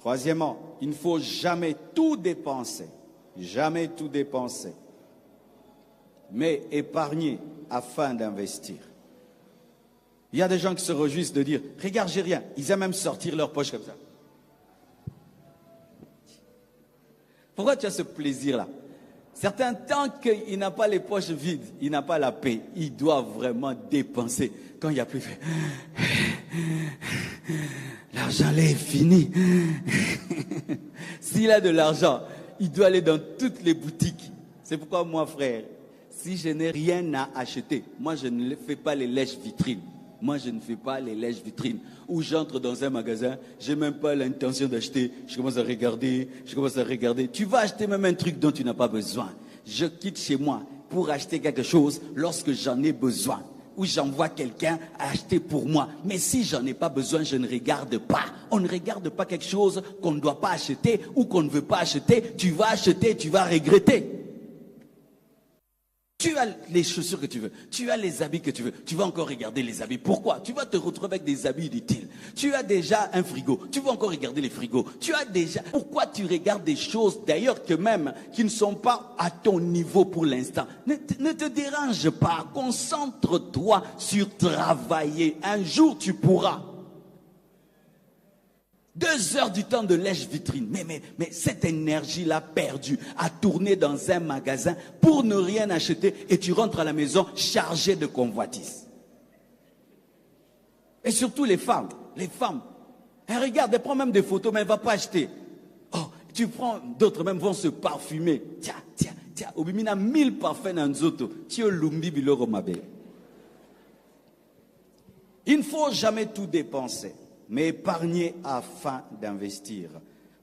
Troisièmement, il ne faut jamais tout dépenser. Jamais tout dépenser. Mais épargner afin d'investir. Il y a des gens qui se réjouissent de dire, regarde, j'ai rien. Ils aiment même sortir leur poche comme ça. Pourquoi tu as ce plaisir-là? Certains, tant qu'il n'a pas les poches vides, il n'a pas la paix. Il doit vraiment dépenser. Quand il n'y a plus... L'argent là est fini. S'il a de l'argent, il doit aller dans toutes les boutiques. C'est pourquoi moi, frère, si je n'ai rien à acheter, moi je ne fais pas les lèches-vitrines. Moi, je ne fais pas les lèches-vitrines où j'entre dans un magasin, je n'ai même pas l'intention d'acheter. Je commence à regarder. Tu vas acheter même un truc dont tu n'as pas besoin. Je quitte chez moi pour acheter quelque chose lorsque j'en ai besoin. Ou j'envoie quelqu'un à acheter pour moi. Mais si j'en ai pas besoin, je ne regarde pas. On ne regarde pas quelque chose qu'on ne doit pas acheter ou qu'on ne veut pas acheter. Tu vas acheter, tu vas regretter. Tu as les chaussures que tu veux, tu as les habits que tu veux, tu vas encore regarder les habits. Pourquoi? Tu vas te retrouver avec des habits inutiles. Tu as déjà un frigo, tu vas encore regarder les frigos. Tu as déjà... Pourquoi tu regardes des choses d'ailleurs que même qui ne sont pas à ton niveau pour l'instant? Ne te dérange pas, concentre-toi sur travailler. Un jour tu pourras. 2 heures du temps de lèche-vitrine. Mais cette énergie-là perdue à tourner dans un magasin pour ne rien acheter et tu rentres à la maison chargé de convoitises. Et surtout les femmes. Elles regardent, elles prennent même des photos, mais elles ne vont pas acheter. Oh, tu prends, d'autres même vont se parfumer. Tiens, Obimina 1000 parfums dans Nzoto. Tio Lumbi Biloro Mabe. Il ne faut jamais tout dépenser, mais épargner afin d'investir.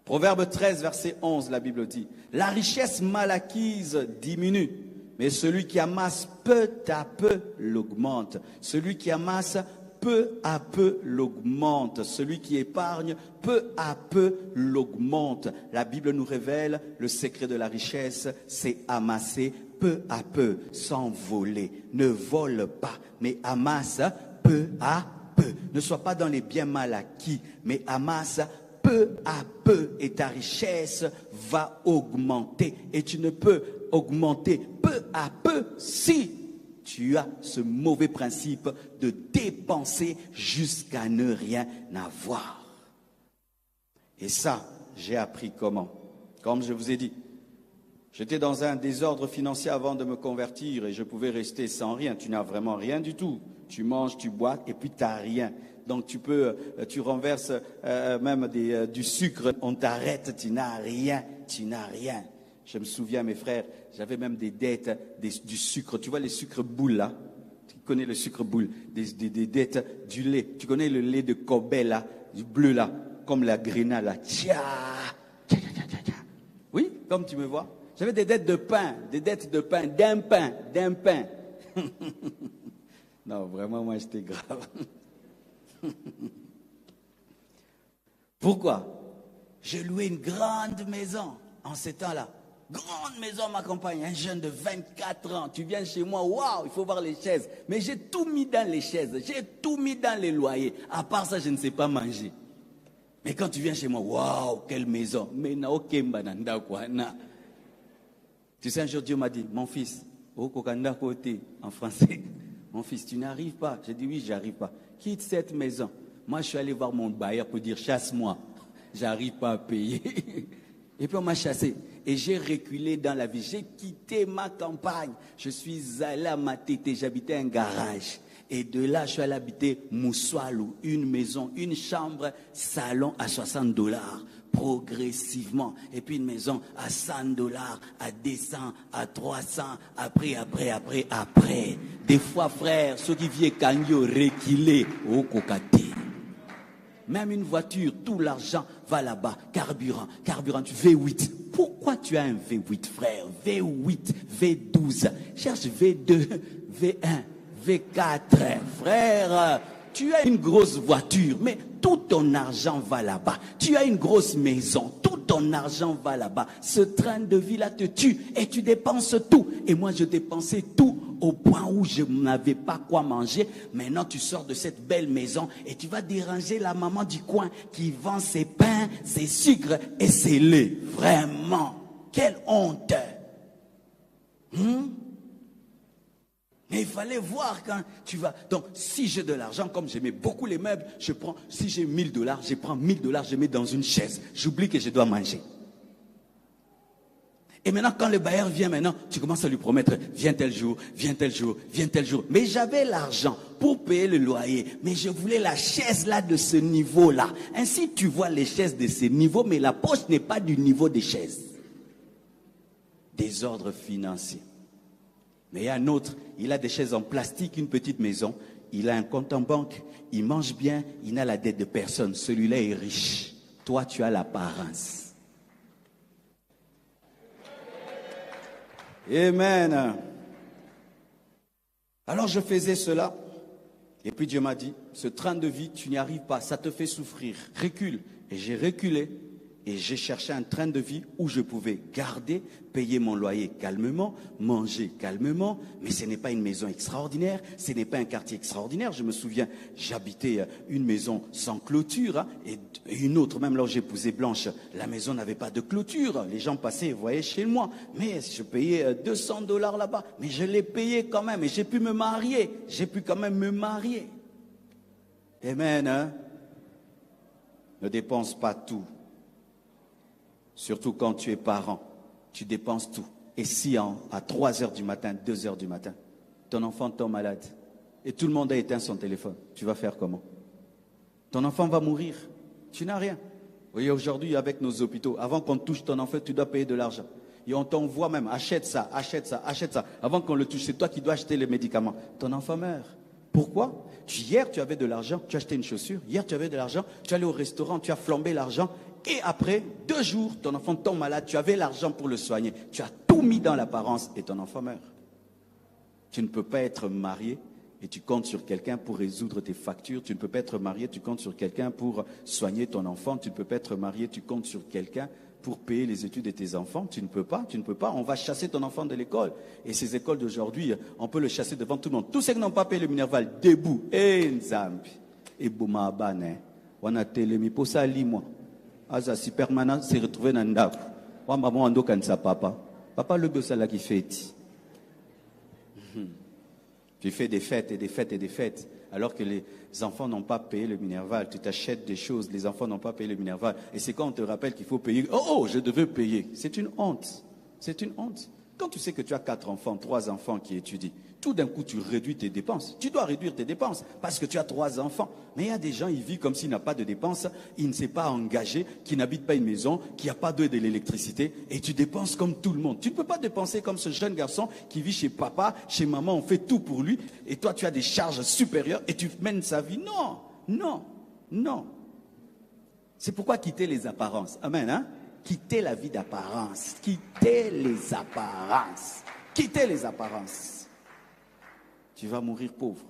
Proverbe 13, verset 11, la Bible dit, la richesse mal acquise diminue, mais celui qui amasse peu à peu l'augmente. Celui qui amasse peu à peu l'augmente. Celui qui épargne peu à peu l'augmente. La Bible nous révèle le secret de la richesse, c'est amasser peu à peu, sans voler. Ne vole pas, mais amasse peu à peu. Ne sois pas dans les biens mal acquis, mais amasse peu à peu et ta richesse va augmenter. Et tu ne peux augmenter peu à peu si tu as ce mauvais principe de dépenser jusqu'à ne rien avoir. Et ça, j'ai appris comment? Comme je vous ai dit, j'étais dans un désordre financier avant de me convertir et je pouvais rester sans rien. Tu n'as vraiment rien du tout. Tu manges, tu bois et puis tu n'as rien. Donc tu renverses même du sucre, on t'arrête, tu n'as rien. Je me souviens, mes frères, j'avais même des dettes, du sucre. Tu vois les sucres boules là? Tu connais le sucre boule? Des dettes du lait. Tu connais le lait de Kobe là, du bleu là, comme la grenade là. Oui, comme tu me vois. J'avais des dettes de pain, d'un pain. Non, vraiment, moi, j'étais grave. Pourquoi? J'ai loué une grande maison en ces temps-là. Grande maison, ma compagne, un jeune de 24 ans. Tu viens chez moi, waouh, il faut voir les chaises. Mais j'ai tout mis dans les chaises, j'ai tout mis dans les loyers. À part ça, je ne sais pas manger. Mais quand tu viens chez moi, waouh, quelle maison. Mais na okembananda quoi, na. Tu sais, un jour, Dieu m'a dit, mon fils, au kokanda côté, en français. Mon fils, tu n'arrives pas. J'ai dit oui, j'arrive pas. Quitte cette maison. Moi, je suis allé voir mon bailleur pour dire chasse-moi. J'arrive pas à payer. Et puis on m'a chassé. Et j'ai reculé dans la vie. J'ai quitté ma campagne. Je suis allé à Matete. J'habitais un garage. Et de là, je suis allé habiter Moussoualou. Une maison, une chambre, salon à $60. Progressivement. Et puis une maison à $100, à 200, à 300, après. Des fois, frère, ceux qui viennent Kanyo reculé au Kokate. Même une voiture, tout l'argent va là-bas. Carburant, V8. Pourquoi tu as un V8, frère? V8, V12. Cherche V2, V1, V4. Frère, tu as une grosse voiture, mais tout ton argent va là-bas. Tu as une grosse maison, tout ton argent va là-bas. Ce train de vie-là te tue et tu dépenses tout. Et moi, je dépensais tout au point où je n'avais pas quoi manger. Maintenant, tu sors de cette belle maison et tu vas déranger la maman du coin qui vend ses pains, ses sucres et ses laits. Vraiment, quelle honte. Mais il fallait voir quand tu vas. Donc, si j'ai de l'argent, comme j'aimais beaucoup les meubles, si j'ai $1000, je prends $1000, je mets dans une chaise. J'oublie que je dois manger. Et maintenant, quand le bailleur vient maintenant, tu commences à lui promettre, viens tel jour, viens tel jour, viens tel jour. Mais j'avais l'argent pour payer le loyer. Mais je voulais la chaise là de ce niveau-là. Ainsi, tu vois les chaises de ce niveau, mais la poche n'est pas du niveau des chaises. Désordre financier. Mais il y a un autre, il a des chaises en plastique, une petite maison. Il a un compte en banque, il mange bien, il n'a la dette de personne. Celui-là est riche. Toi, tu as l'apparence. Amen. Alors je faisais cela. Et puis Dieu m'a dit, ce train de vie, tu n'y arrives pas, ça te fait souffrir. Recule. Et j'ai reculé. Et j'ai cherché un train de vie où je pouvais garder, payer mon loyer calmement, manger calmement. Mais ce n'est pas une maison extraordinaire, ce n'est pas un quartier extraordinaire. Je me souviens, j'habitais une maison sans clôture et une autre, même là où j'épousais Blanche, la maison n'avait pas de clôture. Les gens passaient et voyaient chez moi. Mais je payais $200 là-bas. Mais je l'ai payé quand même et j'ai pu me marier. J'ai pu quand même me marier. Amen. Hein? Ne dépense pas tout. Surtout quand tu es parent, tu dépenses tout. Et si à 3 heures du matin, 2 heures du matin, ton enfant tombe malade et tout le monde a éteint son téléphone, tu vas faire comment? Ton enfant va mourir. Tu n'as rien. Vous voyez, aujourd'hui, avec nos hôpitaux, avant qu'on touche ton enfant, tu dois payer de l'argent. Et on t'envoie même, achète ça, achète ça, achète ça. Avant qu'on le touche, c'est toi qui dois acheter les médicaments. Ton enfant meurt. Pourquoi? Hier, tu avais de l'argent, tu as acheté une chaussure. Hier, tu avais de l'argent, tu es allé au restaurant, tu as flambé l'argent. Et après 2 jours, ton enfant tombe malade, tu avais l'argent pour le soigner. Tu as tout mis dans l'apparence et ton enfant meurt. Tu ne peux pas être marié et tu comptes sur quelqu'un pour résoudre tes factures. Tu ne peux pas être marié, tu comptes sur quelqu'un pour soigner ton enfant. Tu ne peux pas être marié, tu comptes sur quelqu'un pour payer les études de tes enfants. Tu ne peux pas, tu ne peux pas. On va chasser ton enfant de l'école. Et ces écoles d'aujourd'hui, on peut le chasser devant tout le monde. Tous ceux qui n'ont pas payé le Minerval, debout. Et Nzambi. Et Boumabane. On a télémi pour ça, lis-moi. Aza si permanent s'est retrouvé dans ndako. Wa maman ando kanisa papa. Papa le bosala qui fête. Tu fais des fêtes et des fêtes et des fêtes. Alors que les enfants n'ont pas payé le Minerval. Tu t'achètes des choses, les enfants n'ont pas payé le Minerval. Et c'est quand on te rappelle qu'il faut payer. Oh, je devais payer. C'est une honte. C'est une honte. Quand tu sais que tu as 4 enfants, 3 enfants qui étudient, tout d'un coup tu réduis tes dépenses. Tu dois réduire tes dépenses parce que tu as 3 enfants. Mais il y a des gens, ils vivent comme s'il n'a pas de dépenses, il ne s'est pas engagé, qui n'habite pas une maison, qui n'a pas d'eau et de l'électricité, et tu dépenses comme tout le monde. Tu ne peux pas dépenser comme ce jeune garçon qui vit chez papa, chez maman, on fait tout pour lui, et toi tu as des charges supérieures et tu mènes sa vie. Non, non, non. C'est pourquoi quitter les apparences. Amen, hein? Quitter la vie d'apparence. Quitter les apparences. Quitter les apparences. Tu vas mourir pauvre.